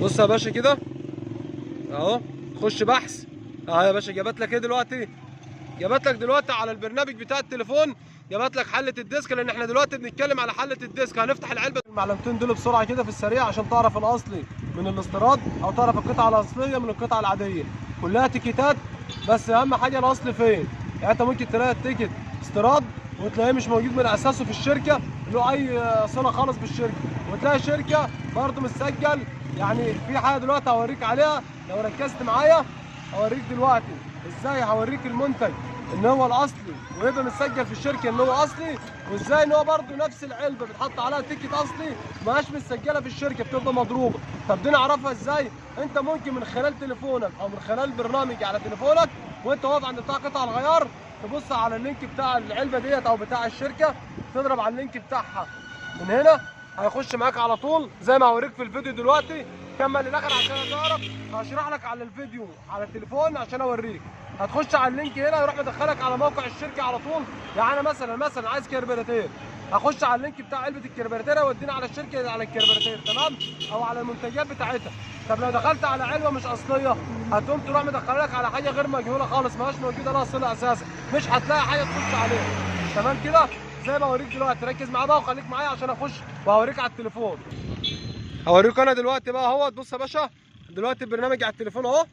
بص يا باشا كده اهو، خش بحث اهو يا باشا. جابت لك ايه دلوقتي؟ جابت لك دلوقتي على البرنامج بتاع التليفون، جابت لك حله الديسك، لان احنا دلوقتي بنتكلم على حله الديسك. هنفتح العلبه المعلومتين دول بسرعه كده في السريع عشان تعرف الاصلي من الاستيراد، او تعرف القطعه الاصليه من القطعه العاديه. كلها تيكيتات، بس اهم حاجه الاصل فين. يعني انت ممكن تلاقي التيكت استيراد وتلاقيه مش موجود من اساسه في الشركه، له اي صله خالص بالشركه، وتلاقي شركه برضه مسجل. يعني في حاجه دلوقتي هوريك عليها لو ركزت معايا. هوريك دلوقتي ازاي، هوريك المنتج ان هو الاصلي ويبقى متسجل في الشركه ان هو اصلي، وازاي ان هو برضه نفس العلبه بتحط عليها تيكت اصلي ماهاش متسجله في الشركه، بتبقى مضروبه. طب دي نعرفها ازاي؟ انت ممكن من خلال تليفونك او من خلال برنامج على تليفونك وانت واقف عند بتاع قطع الغيار، تبص على اللينك بتاع العلبه ديت او بتاع الشركه، تضرب على اللينك بتاعها من هنا، هيخش معاك على طول زي ما هوريك في الفيديو دلوقتي. كمل للاخر عشان تعرف. هشرح لك على الفيديو على التليفون عشان اوريك. هتخش على اللينك هنا يروح مدخلك على موقع الشركه على طول. يعني انا مثلا عايز كربيراتير، هخش على اللينك بتاع علبه الكربيراتير يوديني على الشركه على الكربيراتير، تمام، او على المنتجات بتاعتها. طب لو دخلت على علبه مش اصليه، هتقوم تروح مدخلك على حاجه غير مجهوله خالص، ماهاش موجوده لها صله اساسا، مش هتلاقي حاجه تخش عليها. تمام كده زي ما اوريك دلوقتي. ركز معايا بقى وخليك معايا عشان اخش وهوريك على التليفون. هوريك انا دلوقتي بقى اهوت. بص يا باشا، دلوقتي البرنامج على التليفون اهو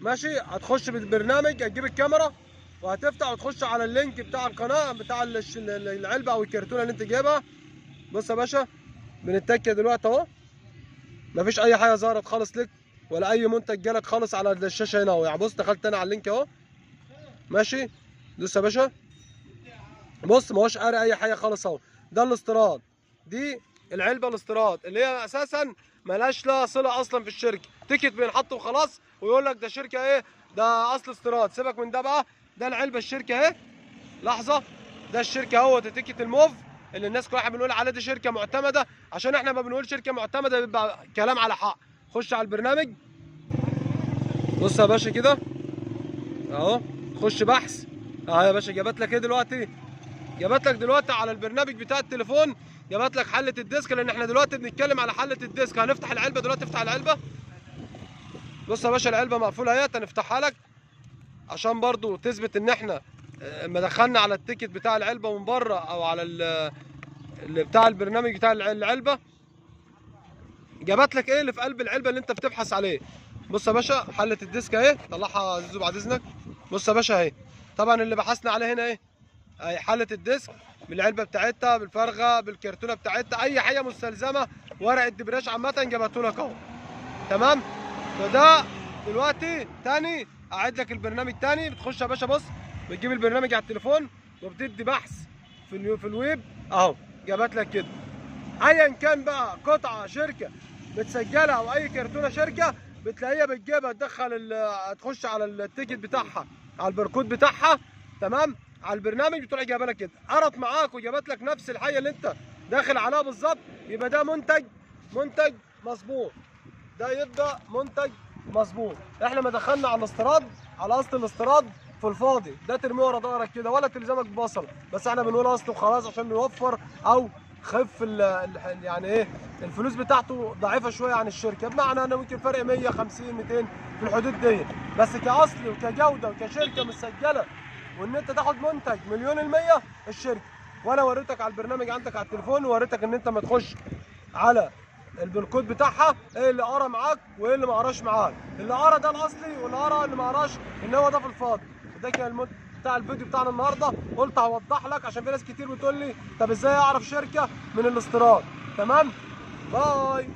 ماشي. هتخش بالبرنامج، هتجيب الكاميرا وهتفتح وتخش على اللينك بتاع القناه بتاع العلبه او الكرتونه اللي انت جايبها. بص يا باشا، بنتك دلوقتي اهو، مفيش اي حاجه ظهرت خالص لك ولا اي منتج جالك خالص على الشاشه هنا اهو. يعني بص، دخلت انا على اللينك اهو ماشي. دوس يا باشا. بص، ما هوش قاري اي حاجه خالص اهو. ده الاستيراد، دي العلبه الاستيراد اللي هي اساسا ملهاش لها صله اصلا في الشركه، تيكت بينحط وخلاص ويقول لك ده شركه ايه، ده اصل استيراد. سيبك من ده بقى، ده العلبه الشركه اهي. لحظه، ده الشركه اهوت، تيكت الموف اللي الناس كلها بنقول عليه دي شركه معتمده. عشان احنا ما بنقول شركه معتمده بيبقى كلام على حق. خش على البرنامج. بص يا باشا كده اهو، خش بحث اهو يا باشا. جابت لك ايه دلوقتي؟ جابت لك دلوقتي على البرنامج بتاع التليفون، جابت لك حله الديسك، لان احنا دلوقتي بنتكلم على حله الديسك. هنفتح العلبه دلوقتي. افتح العلبه. بص يا باشا، العلبه مقفوله اهي، هنفتحها لك عشان برضو تثبت ان احنا ما دخلنا على التيكت بتاع العلبه من بره او على بتاع البرنامج بتاع العلبه. جابت لك ايه اللي في قلب العلبه اللي انت بتبحث عليه. بص يا باشا، حله الديسك اهي، طلعها زيزو بعد اذنك. بص يا باشا اهي، طبعا اللي بحثنا عليه هنا ايه؟ اهي حله الديسك بالعلبه بتاعتها بالفرغه بالكرتونه بتاعتها، اي حاجه مستلزمه، ورق الدبرياج عامه جابته لك اهو. تمام. فده دلوقتي تاني اعيد لك البرنامج تاني. بتخش يا باشا، بص، بتجيب البرنامج على التليفون وبتدي بحث في الويب اهو. جابت لك كده ايا كان بقى قطعه شركه متسجله او اي كرتونه شركه، بتلاقيها بتجيبها تدخل تخش على التيكت بتاعها على الباركود بتاعها، تمام، على البرنامج بتروح جايبها لك كده. قرت معاك وجابت لك نفس الحاجه اللي انت داخل عليها بالظبط، يبقى ده منتج مظبوط. ده يبقى منتج مظبوط. احنا ما دخلنا على الاستيراد، على اصل الاستيراد في الفاضي، ده ترميه ورا ظهرك كده ولا تلزمك ببصله، بس احنا بنقول اصله خلاص عشان نوفر او خف يعني ايه، الفلوس بتاعته ضعيفه شويه عن الشركه، بمعنى انا ممكن فرق 150 200 في الحدود دي، بس كاصل وكجوده وكشركه مسجله وان انت تاخد منتج مليون المية الشركه. وانا وريتك على البرنامج عندك على التليفون، ووريتك ان انت ما تخش على الباركود بتاعها ايه اللي قرا معاك وايه اللي ما قراش معاك. اللي قرا ده الاصلي، واللي قرا اللي ما قراش ان هو ده في الفاضي. ده كان بتاع الفيديو بتاعنا النهارده. قلت هوضح لك عشان في ناس كتير بتقول لي طب ازاي اعرف شركه من الاستيراد. تمام، باي.